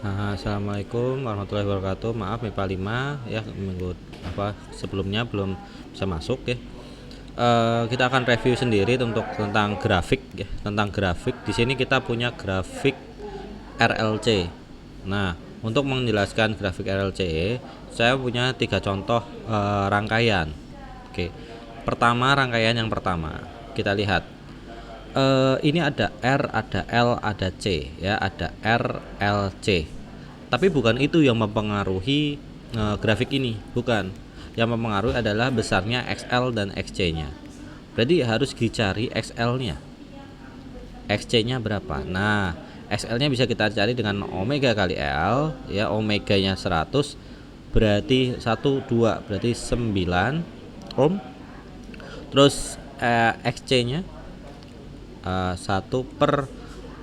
Assalamualaikum warahmatullahi wabarakatuh. Maaf MIPA 5 ya, minggu sebelumnya belum bisa masuk ya. Kita akan review sendiri untuk tentang grafik ya, tentang grafik. Di sini kita punya grafik RLC. Nah, untuk menjelaskan grafik RLC, saya punya 3 contoh rangkaian. Oke. Pertama, rangkaian yang pertama. Kita lihat. Ini ada R, ada L, ada C ya, ada R, L, C. Tapi bukan itu yang mempengaruhi grafik ini, bukan. Yang mempengaruhi adalah besarnya XL dan XC-nya. Berarti harus dicari XL-nya. XC-nya berapa? Nah, XL-nya bisa kita cari dengan omega kali L ya, omeganya 100 berarti 1 2 berarti 9 ohm. Terus XC-nya 1 per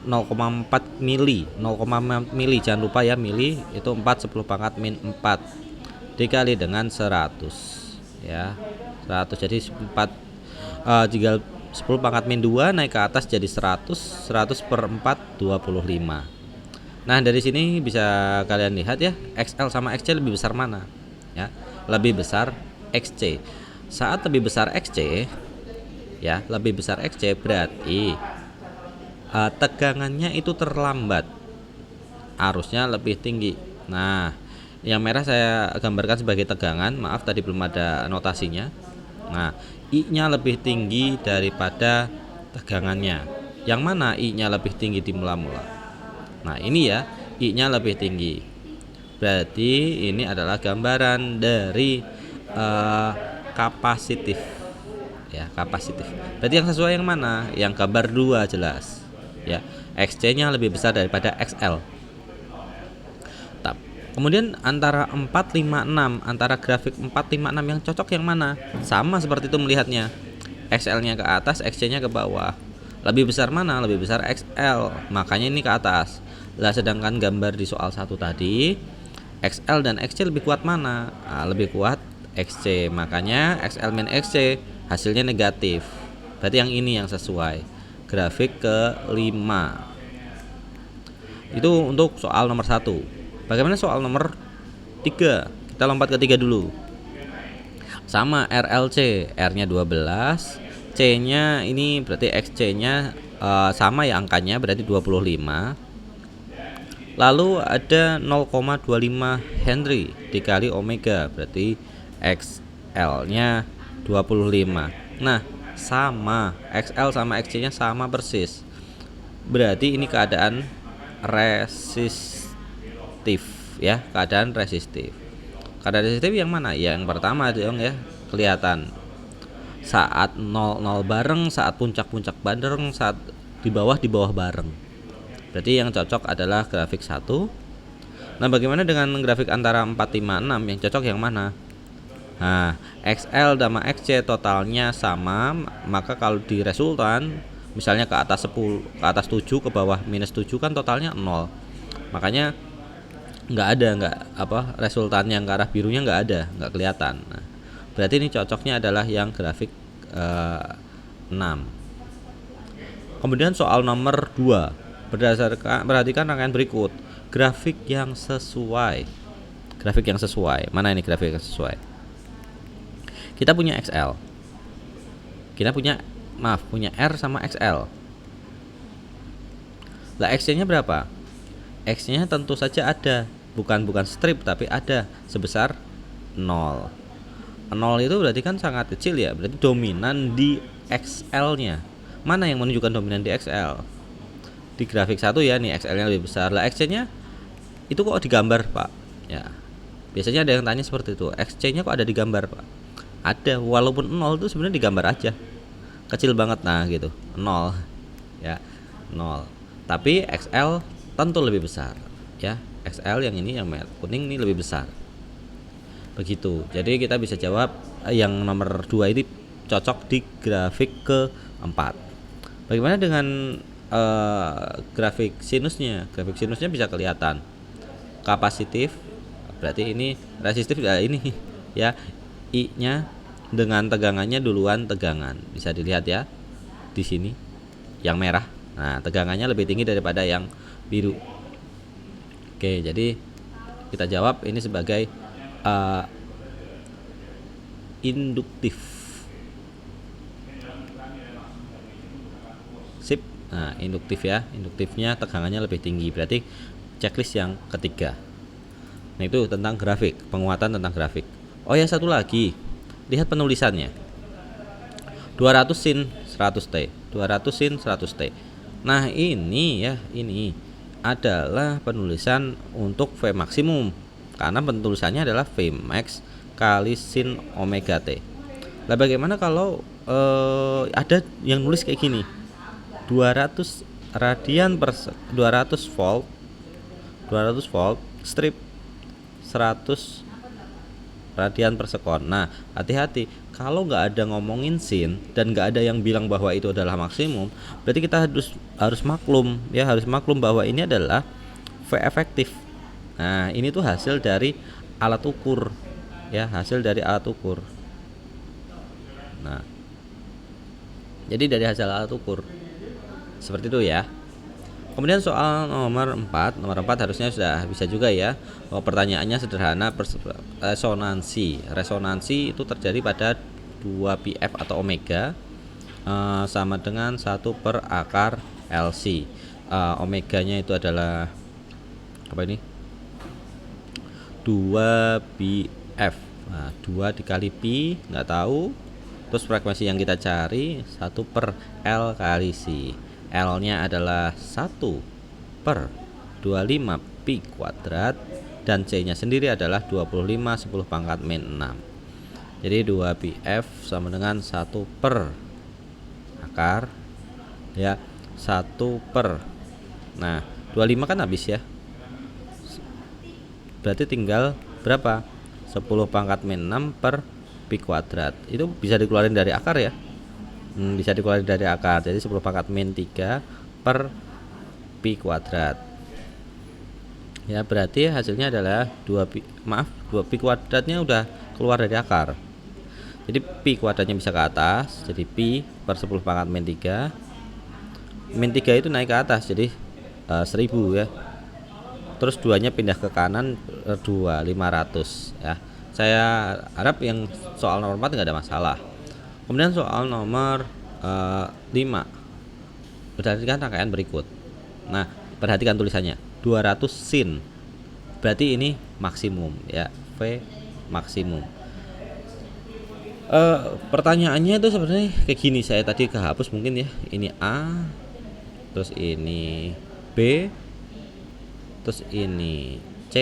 0,4 mili, 0,4 mili, jangan lupa ya, mili itu 4 10 pangkat min 4 dikali dengan 100 ya, 100 jadi 4 jika 10 pangkat min 2 naik ke atas jadi 100 per 4 25. Nah, dari sini bisa kalian lihat ya, XL sama XC lebih besar mana ya, lebih besar XC. Saat lebih besar XC ya, lebih besar XC berarti tegangannya itu terlambat, arusnya lebih tinggi. Nah, yang merah saya gambarkan sebagai tegangan, maaf tadi belum ada notasinya. Nah, I-nya lebih tinggi daripada tegangannya. Yang mana I-nya lebih tinggi di mula-mula? Nah, ini ya, I-nya lebih tinggi. Berarti ini adalah gambaran dari kapasitif ya, kapasitif. Berarti yang sesuai yang mana? Yang gambar 2 jelas ya, XC-nya lebih besar daripada XL. Kemudian antara 4, 5, 6, antara grafik 4, 5, 6 yang cocok yang mana? Sama seperti itu melihatnya. XL-nya ke atas, XC-nya ke bawah. Lebih besar mana? Lebih besar XL. Makanya ini ke atas. Lah, sedangkan gambar di soal 1 tadi, XL dan XC lebih kuat mana? Nah, lebih kuat XC. Makanya XL min XC hasilnya negatif. Berarti yang ini yang sesuai. Grafik ke-5. Itu untuk soal nomor 1. Bagaimana soal nomor 3? Kita lompat ke 3 dulu. Sama RLC, R-nya 12, C-nya ini berarti XC-nya sama ya angkanya, berarti 25. Lalu ada 0,25 Henry dikali omega, berarti XL-nya 25. Nah, sama, XL sama XC-nya sama persis. Berarti ini keadaan resistif ya, keadaan resistif. Keadaan resistif yang mana? Yang pertama dong ya, kelihatan. Saat 0 bareng, saat puncak-puncak bareng, saat di bawah bareng. Berarti yang cocok adalah grafik 1. Nah, bagaimana dengan grafik antara 4, 5, 6? Yang cocok yang mana? Nah, XL sama XC totalnya sama, maka kalau di resultan misalnya ke atas 10, ke atas 7, ke bawah minus 7 kan totalnya 0. Makanya resultannya yang ke arah birunya nggak kelihatan. Nah, berarti ini cocoknya adalah yang grafik 6. Kemudian soal nomor 2, perhatikan rangkaian berikut. Grafik yang sesuai. Mana ini grafik yang sesuai? Kita punya XL. Punya R sama XL. Lah, XC-nya berapa? X-nya tentu saja ada, bukan strip tapi ada sebesar 0. 0 itu berarti kan sangat kecil ya, berarti dominan di XL-nya. Mana yang menunjukkan dominan di XL? Di grafik 1 ya, nih XL-nya lebih besar. Lah, XC-nya itu kok digambar, Pak? Ya. Biasanya ada yang tanya seperti itu. XC-nya kok ada di gambar, Pak? Ada, walaupun 0 itu sebenarnya digambar aja. Kecil banget, nah gitu. 0. Ya, 0. Tapi XL tentu lebih besar ya, XL yang ini yang merah kuning ini lebih besar. Begitu. Jadi kita bisa jawab yang nomor 2 ini cocok di grafik ke-4. Bagaimana dengan grafik sinusnya? Grafik sinusnya bisa kelihatan. Kapasitif berarti ini, resistif ya ini ya. I-nya dengan tegangannya duluan tegangan. Bisa dilihat ya di sini yang merah. Nah, tegangannya lebih tinggi daripada yang biru. Oke, jadi kita jawab ini sebagai induktif. Sip. Nah, induktif ya. Induktifnya tegangannya lebih tinggi. Berarti checklist yang ketiga. Nah, itu tentang grafik, penguatan tentang grafik. Oh ya, satu lagi. Lihat penulisannya. 200 sin 100T. 200 sin 100T. Nah, ini ya, ini adalah penulisan untuk V maksimum. Karena penulisannya adalah V max kali sin omega T. Nah, bagaimana kalau ada yang nulis kayak gini? 200 radian per 200 volt strip 100 radian per sekon. Nah, hati-hati kalau nggak ada ngomongin sin dan nggak ada yang bilang bahwa itu adalah maksimum, berarti kita harus maklum ya, harus maklum bahwa ini adalah V efektif. Nah, ini tuh hasil dari alat ukur ya, hasil dari alat ukur. Nah, jadi dari hasil alat ukur seperti itu ya. Kemudian soal nomor 4 harusnya sudah bisa juga ya. Pertanyaannya sederhana, resonansi itu terjadi pada 2πf atau omega sama dengan 1 per akar LC. Omeganya itu adalah apa ini? 2πf. Nah, 2 dikali pi nggak tahu. Terus frekuensi yang kita cari 1 per L kali C. L-nya adalah 1 per 25 pi kuadrat dan C-nya sendiri adalah 25 10 pangkat min 6. Jadi 2πf sama dengan 1 per akar ya, 1 per. Nah, 25 kan habis ya. Berarti tinggal berapa? 10 pangkat min 6 per pi kuadrat. Itu bisa dikeluarin dari akar ya. Bisa dikeluarin dari akar. Jadi 10 pangkat min 3 per pi kuadrat. Ya, berarti hasilnya adalah 2 pi kuadratnya udah keluar dari akar. Jadi pi kuadratnya bisa ke atas, jadi pi per 10 pangkat min 3. Min 3 itu naik ke atas jadi 1000 ya. Terus 2-nya pindah ke kanan 2 500 ya. Saya harap yang soal nomor 4 enggak ada masalah. Kemudian soal nomor 5, perhatikan rangkaian berikut. Nah, perhatikan tulisannya 200 sin, berarti ini maksimum ya, V maksimum. Pertanyaannya itu sebenarnya kayak gini, saya tadi kehapus mungkin ya. Ini A, terus ini B, terus ini C,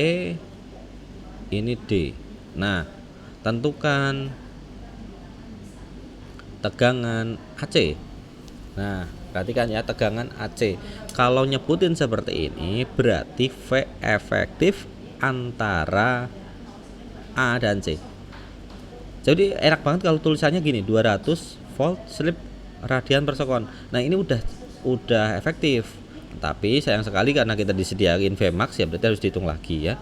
ini D. Nah, tentukan tegangan AC. Nah, perhatikan ya, tegangan AC. Kalau nyebutin seperti ini berarti V efektif antara A dan C. Jadi enak banget kalau tulisannya gini, 200 volt slip radian per sekon. Nah, ini udah efektif. Tapi sayang sekali karena kita disediain Vmax ya, berarti harus dihitung lagi ya.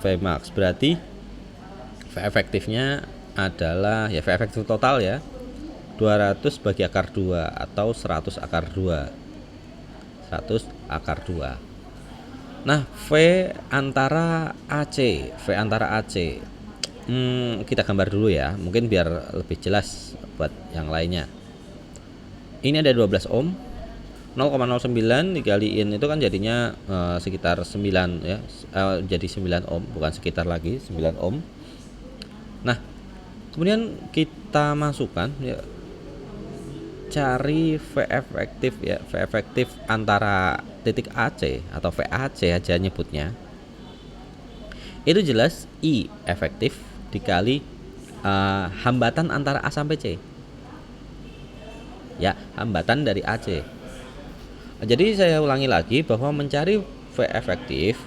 Vmax berarti V efektifnya adalah ya, V efektif total ya, 200 bagi akar 2 atau 100 akar 2. 100 akar 2. Nah, V antara AC, kita gambar dulu ya, mungkin biar lebih jelas buat yang lainnya. Ini ada 12 ohm. 0,09 dikaliin itu kan jadinya sekitar 9 ya. Jadi 9 ohm, bukan sekitar lagi, 9 ohm. Nah, kemudian kita masukkan ya, cari V efektif ya, V efektif antara titik AC atau VAC aja nyebutnya. Itu jelas I efektif dikali hambatan antara A sampai C. Ya, hambatan dari AC. Jadi saya ulangi lagi bahwa mencari V efektif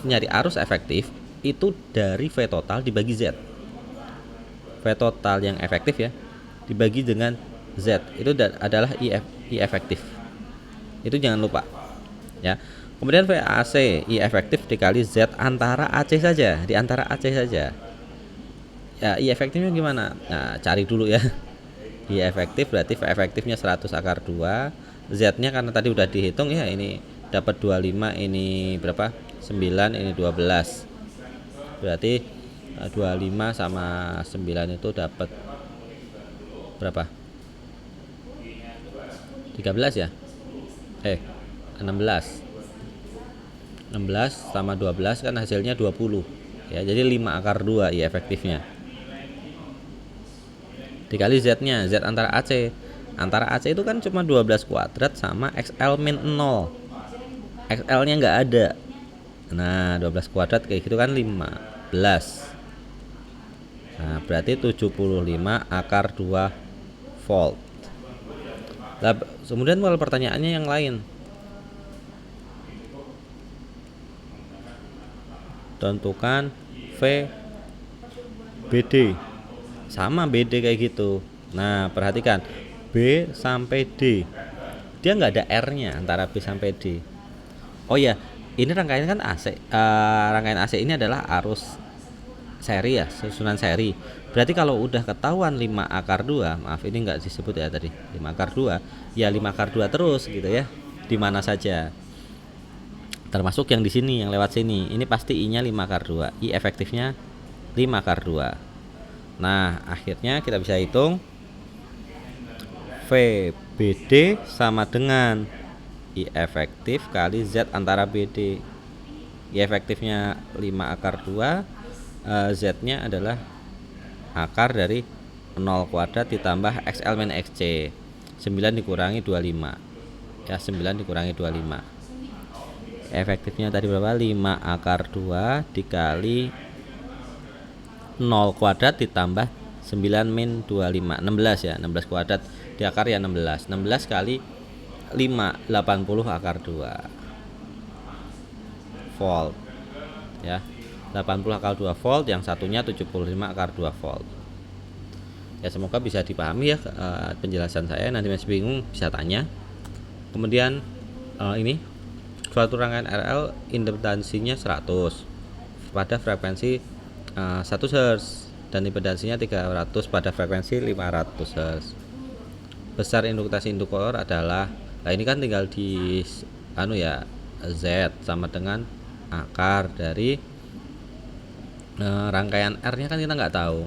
nyari arus efektif itu dari V total dibagi Z. V total yang efektif ya dibagi dengan Z, itu adalah I efektif. Itu jangan lupa ya. Kemudian VAC, I efektif dikali Z antara AC saja, di antara AC saja. Ya, I efektifnya gimana? Nah, cari dulu ya. I efektif berarti V efektifnya 100 akar 2. Z-nya karena tadi udah dihitung ya, ini dapat 25, ini berapa? 9, ini 12. Berarti 25 sama 9 itu dapat berapa? 13 ya? 16. 16 sama 12 kan hasilnya 20. Ya, jadi 5 akar 2 I efektifnya. Dikali Z-nya, Z antara AC. Antara AC itu kan cuma 12 kuadrat sama XL min 0. XL-nya nggak ada. Nah, 12 kuadrat kayak gitu kan 15. Nah, berarti 75 akar 2 volt. Nah, kemudian kalau pertanyaannya yang lain, tentukan V BD. Sama BD kayak gitu. Nah, perhatikan B sampai D, dia nggak ada R-nya antara B sampai D. Oh ya, ini rangkaian kan AC. Rangkaian AC ini adalah arus seri ya, susunan seri. Berarti kalau udah ketahuan 5 akar 2, maaf ini nggak disebut ya tadi, 5 akar 2, ya 5 akar 2 terus gitu ya, di mana saja. Termasuk yang di sini, yang lewat sini. Ini pasti I-nya 5 akar 2, I efektifnya 5 akar 2. Nah, akhirnya kita bisa hitung VBD sama dengan I efektif kali Z antara BD. I efektifnya 5 akar 2, Z-nya adalah akar dari 0 kuadrat ditambah XL min XC. 9 dikurangi 25. Ya, 9 dikurangi 25. Efektifnya tadi berapa? 5 akar 2 dikali 0 kuadrat ditambah 9 min 25, 16 ya, 16 kuadrat di akar ya 16. 16 kali 5, 80 akar 2 volt ya. 80 akar 2 volt, yang satunya 75 akar 2 volt. Ya, semoga bisa dipahami ya penjelasan saya. Nanti masih bingung bisa tanya. Kemudian ini suatu rangkaian RL impedansinya 100 pada frekuensi 1 Hz dan impedansinya 300 pada frekuensi 500 Hz. Besar induktasi induktor adalah, nah ini kan tinggal di Z sama dengan akar dari rangkaian R-nya kan kita nggak tahu.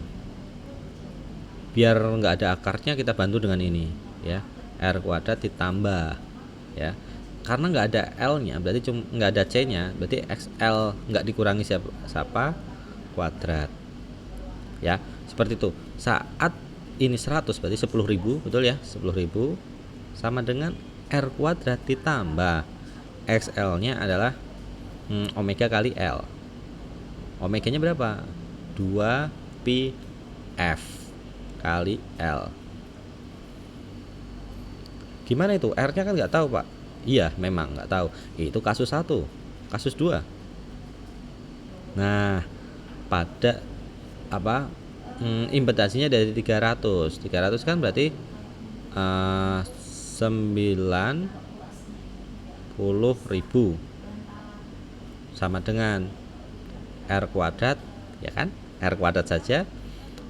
Biar nggak ada akarnya kita bantu dengan ini ya, R kuadrat ditambah ya. Karena nggak ada L-nya berarti cuma nggak ada C-nya, berarti XL nggak dikurangi siapa kuadrat ya, seperti itu. Saat ini 100 berarti 10.000, betul ya, 10.000 sama dengan R kuadrat ditambah XL nya adalah omega kali L. Omega nya berapa? 2 pi F kali L. Gimana itu? R nya kan nggak tahu Pak. Iya memang nggak tahu. Itu kasus 1. Kasus 2, nah pada impedansinya dari 300 kan berarti 90.000 sama dengan R kuadrat ya kan, R kuadrat saja,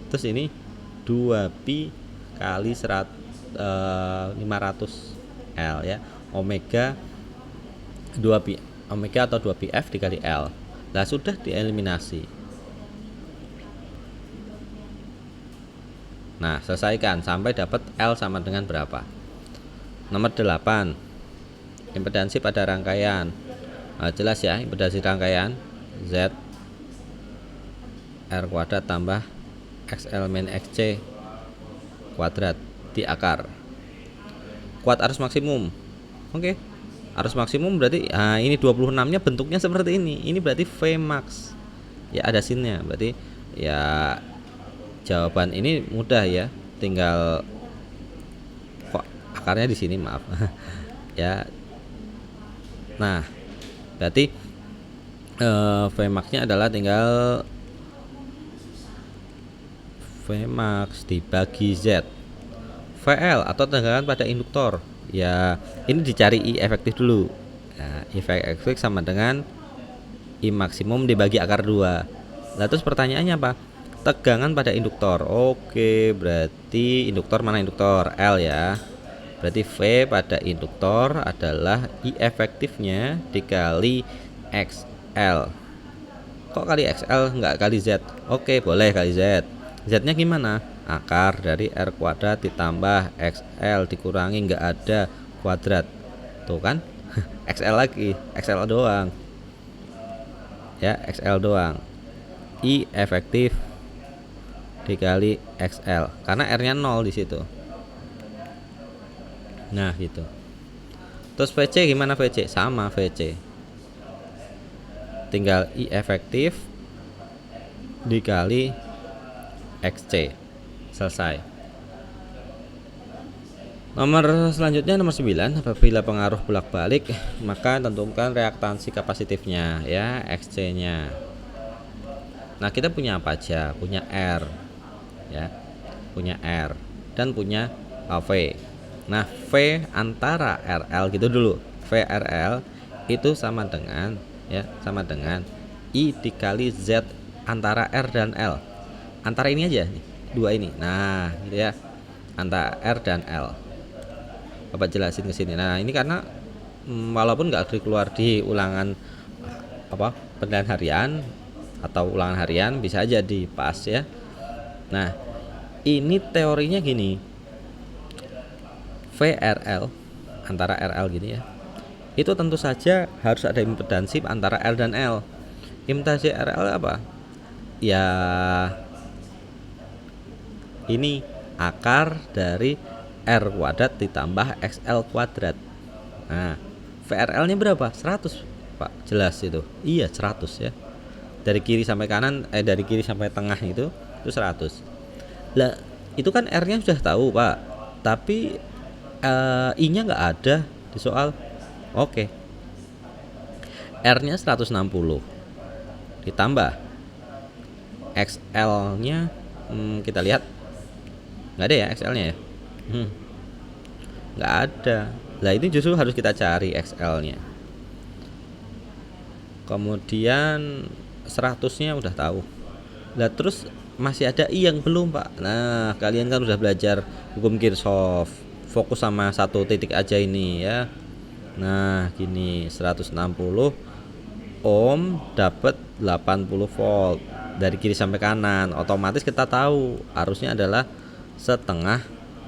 terus ini 2 pi kali 500 L ya, omega 2 pi omega atau 2 pi F dikali L. Nah, sudah dieliminasi. Nah, selesaikan sampai dapat L sama dengan berapa. Nomor 8, impedansi pada rangkaian. Nah, jelas ya, impedansi rangkaian Z R kuadrat tambah XL min XC kuadrat di akar. Kuat arus maksimum. Oke. Arus maksimum berarti ini 26-nya bentuknya seperti ini. Ini berarti V max. Ya ada sinnya. Berarti ya jawaban ini mudah ya. Tinggal kok akarnya di sini, maaf. Ya. Nah, berarti V max-nya adalah tinggal V max dibagi Z. VL atau tegangan pada induktor. Ya, ini dicari I efektif dulu. Nah, I efektif sama dengan I maksimum dibagi akar 2. Nah, terus pertanyaannya apa? Tegangan pada induktor. Oke, berarti induktor mana induktor? L ya. Berarti V pada induktor adalah I efektifnya dikali XL. Kok kali XL nggak kali Z? Oke, boleh kali Z. Z-nya gimana? Akar dari R kuadrat ditambah XL dikurangi nggak ada kuadrat. Tuh kan? XL lagi, XL doang. Ya, XL doang. I efektif dikali XL karena R-nya 0 di situ. Nah, gitu. Terus VC gimana VC? Sama VC. Tinggal I efektif dikali XC. Selesai. Nomor selanjutnya nomor 9, apabila pengaruh bolak-balik maka tentukan reaktansi kapasitifnya ya, XC-nya. Nah, kita punya apa aja? Punya R. Ya. Punya R dan punya V. Nah, V antara RL gitu dulu. VRL itu sama dengan I dikali Z antara R dan L. Antara ini aja nih, dua ini. Nah, gitu ya. Antara R dan L. Bapak jelasin ke sini. Nah, ini karena walaupun nggak keluar di ulangan penilaian harian atau ulangan harian bisa aja di pas ya. Nah, ini teorinya gini. VRL antara RL gini ya, itu tentu saja harus ada impedansi antara R dan L. Impedansi RL apa? Ya ini akar dari R kuadrat ditambah XL kuadrat. Nah, VRL nya berapa? 100 Pak, jelas itu. Iya 100 ya. Dari kiri sampai kanan, dari kiri sampai tengah itu 100. Lah, itu kan R nya sudah tahu Pak, tapi I-nya nggak ada di soal. Oke. R-nya 160 ditambah XL-nya kita lihat nggak ada ya XL-nya ya. Nggak ada. Lah itu justru harus kita cari XL-nya. Kemudian 100-nya udah tahu. Lah terus masih ada I yang belum Pak. Nah, kalian kan udah belajar hukum Kirchhoff. Fokus sama satu titik aja ini ya. Nah, gini, 160 ohm dapat 80 volt dari kiri sampai kanan. Otomatis kita tahu arusnya adalah setengah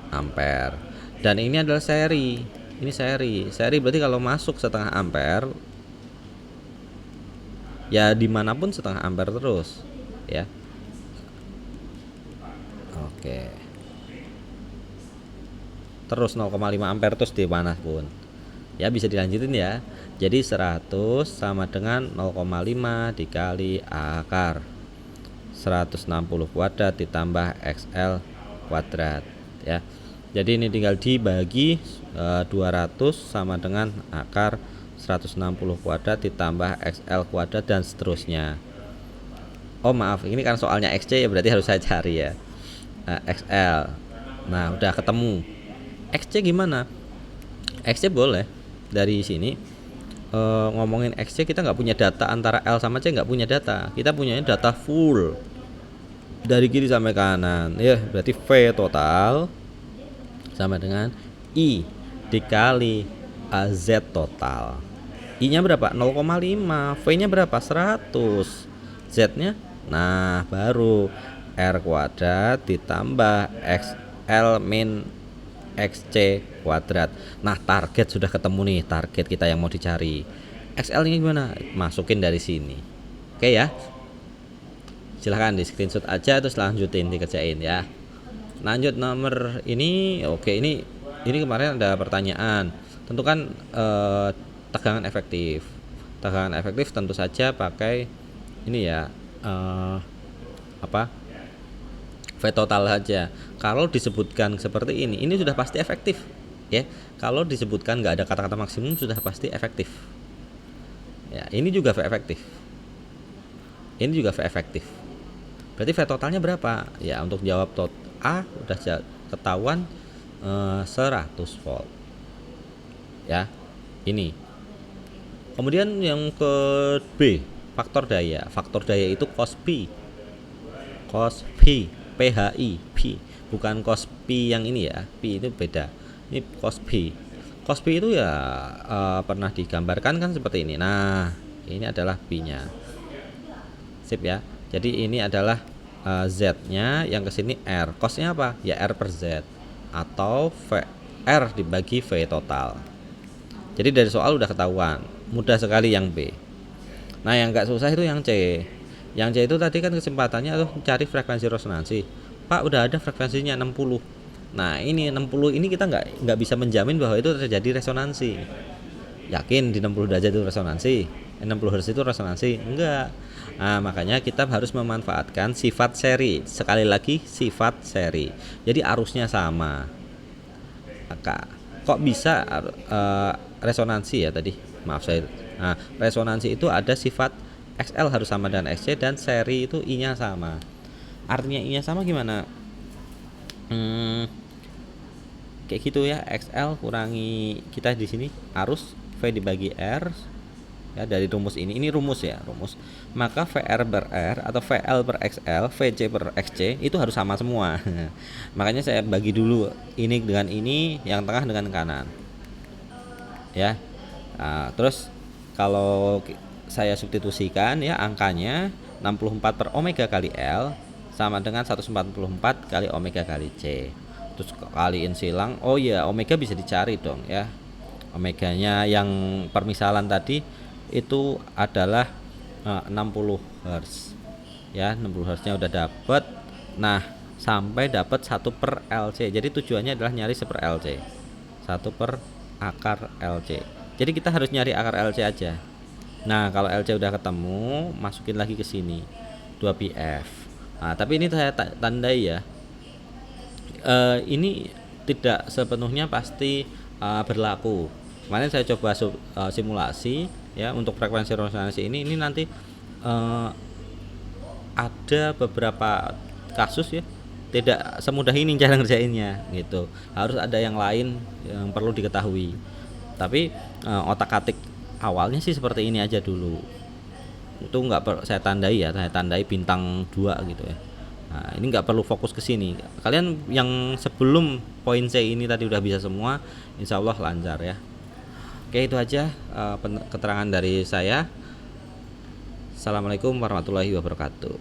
ampere. Dan ini adalah seri. Ini seri. Seri berarti kalau masuk setengah ampere ya dimanapun setengah ampere terus ya. Oke. Terus 0,5 ampere terus dimanapun ya, bisa dilanjutin ya. Jadi 100 sama dengan 0,5 dikali akar 160 kuadrat ditambah XL kuadrat ya. Jadi ini tinggal dibagi 200 sama dengan akar 160 kuadrat ditambah XL kuadrat dan seterusnya. Oh maaf, ini kan soalnya XC ya, berarti harus saya cari ya. XL. Nah, udah ketemu. XC gimana? XC boleh dari sini ngomongin XC, kita nggak punya data antara L sama C, nggak punya data. Kita punya data full dari kiri sampai kanan ya, berarti V total sama dengan I dikali Z total. I nya berapa? 0,5. V nya berapa? 100. Z nya nah baru R kuadrat ditambah XL min XC kuadrat. Nah, target sudah ketemu nih, target kita yang mau dicari. XL nya gimana? Masukin dari sini. Oke ya. Silahkan di screenshot aja terus lanjutin dikerjain ya. Lanjut nomor ini. Oke, ini kemarin ada pertanyaan. Tentukan tegangan efektif. Tegangan efektif tentu saja pakai ini ya. V total saja. Kalau disebutkan seperti ini sudah pasti efektif ya. Kalau disebutkan nggak ada kata-kata maksimum sudah pasti efektif ya. Ini juga V efektif, ini juga V efektif. Berarti V totalnya berapa ya? Untuk jawab A udah ketahuan 100 volt ya. Ini kemudian yang ke B, faktor daya. Faktor daya itu cos P, PHI, P bukan cos P yang ini ya. P itu beda. Ini cos B. Cos B itu ya pernah digambarkan kan seperti ini. Nah, ini adalah B-nya. Sip ya. Jadi ini adalah Z-nya, yang kesini R. Cosnya apa? Ya R per Z atau V R dibagi V total. Jadi dari soal udah ketahuan, mudah sekali yang B. Nah yang nggak susah itu yang C. Yang C itu tadi kan kesempatannya tuh cari frekuensi resonansi. Pak udah ada frekuensinya 60. Nah ini 60 ini kita nggak bisa menjamin bahwa itu terjadi resonansi. Yakin di 60 derajat itu resonansi? 60 Hz itu resonansi? Enggak. Nah makanya kita harus memanfaatkan sifat seri. Sekali lagi sifat seri. Jadi arusnya sama. Maka kok bisa resonansi ya tadi? Maaf saya. Nah, resonansi itu ada sifat XL harus sama dengan XC dan seri itu I-nya sama. Artinya I-nya sama gimana? Kayak gitu ya, XL kurangi kita di sini arus V dibagi R ya dari rumus ini rumus ya, rumus. Maka VR per R atau VL per XL, VC per XC itu harus sama semua. Makanya saya bagi dulu ini dengan ini, yang tengah dengan kanan. Ya. Nah, terus kalau saya substitusikan ya angkanya 64 per omega kali L sama dengan 144 kali omega kali C. Terus kaliin silang. Oh ya, omega bisa dicari dong ya. Omeganya yang permisalan tadi itu adalah 60 Hz. Ya, 60 Hz-nya udah dapat. Nah, sampai dapat 1 per LC. Jadi tujuannya adalah nyari 1 per LC. 1 per akar LC. Jadi kita harus nyari akar LC aja. Nah, kalau LC udah ketemu, masukin lagi ke sini 2πf. Nah, tapi ini saya tandai ya. Ini tidak sepenuhnya pasti berlaku. Kemarin saya coba simulasi ya untuk frekuensi resonansi ini nanti ada beberapa kasus ya tidak semudah ini cara ngerjainnya gitu. Harus ada yang lain yang perlu diketahui. Tapi otak-atik awalnya sih seperti ini aja dulu. Itu saya tandai ya, saya tandai bintang 2 gitu ya. Nah, ini nggak perlu fokus ke sini. Kalian yang sebelum poin C ini tadi udah bisa semua, insya Allah lancar ya. Oke, itu aja keterangan dari saya. Assalamualaikum warahmatullahi wabarakatuh.